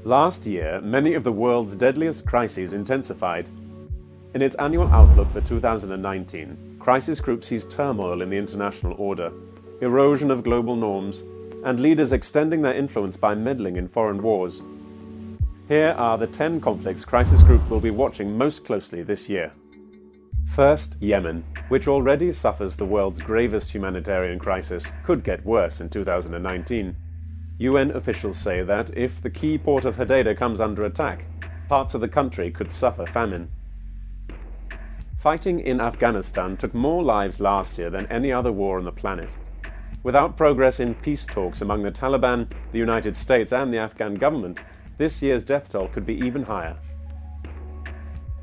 Last year, many of the world's deadliest crises intensified. In its annual outlook for 2019, Crisis Group sees turmoil in the international order, erosion of global norms, and leaders extending their influence by meddling in foreign wars. Here are the 10 conflicts Crisis Group will be watching most closely this year. First, Yemen, which already suffers the world's gravest humanitarian crisis, could get worse in 2019. UN officials say that if the key port of Hodeidah comes under attack, parts of the country could suffer famine. Fighting in Afghanistan took more lives last year than any other war on the planet. Without progress in peace talks among the Taliban, the United States, and the Afghan government, this year's death toll could be even higher.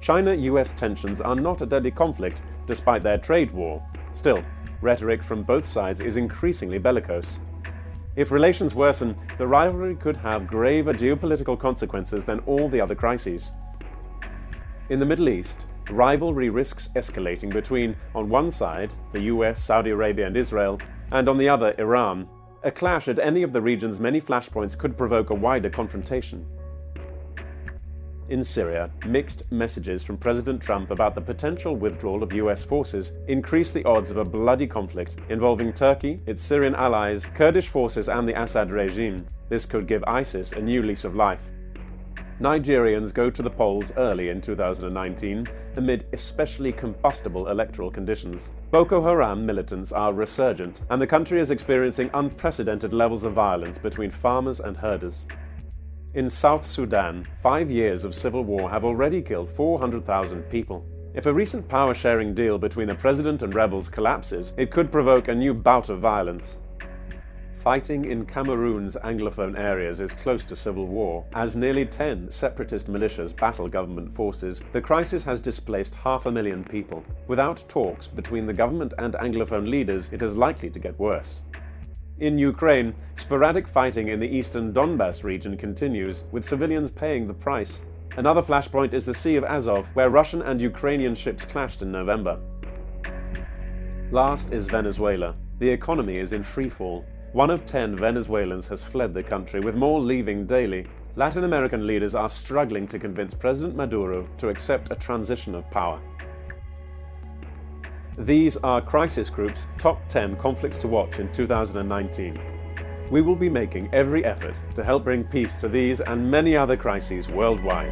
China-US tensions are not a deadly conflict, despite their trade war. Still, rhetoric from both sides is increasingly bellicose. If relations worsen, the rivalry could have graver geopolitical consequences than all the other crises. In the Middle East, rivalry risks escalating between, on one side, the US, Saudi Arabia, and Israel, and on the other, Iran. A clash at any of the region's many flashpoints could provoke a wider confrontation. In Syria, mixed messages from President Trump about the potential withdrawal of US forces increase the odds of a bloody conflict involving Turkey, its Syrian allies, Kurdish forces, and the Assad regime. This could give ISIS a new lease of life. Nigerians go to the polls early in 2019 amid especially combustible electoral conditions. Boko Haram militants are resurgent, and the country is experiencing unprecedented levels of violence between farmers and herders. In South Sudan, 5 years of civil war have already killed 400,000 people. If a recent power-sharing deal between the president and rebels collapses, it could provoke a new bout of violence. Fighting in Cameroon's Anglophone areas is close to civil war. As nearly 10 separatist militias battle government forces, the crisis has displaced 500,000 people. Without talks between the government and Anglophone leaders, it is likely to get worse. In Ukraine, sporadic fighting in the eastern Donbas region continues, with civilians paying the price. Another flashpoint is the Sea of Azov, where Russian and Ukrainian ships clashed in November. Last is Venezuela. The economy is in freefall. 1 of 10 Venezuelans has fled the country, with more leaving daily. Latin American leaders are struggling to convince President Maduro to accept a transition of power. These are Crisis Group's top 10 conflicts to watch in 2019. We will be making every effort to help bring peace to these and many other crises worldwide.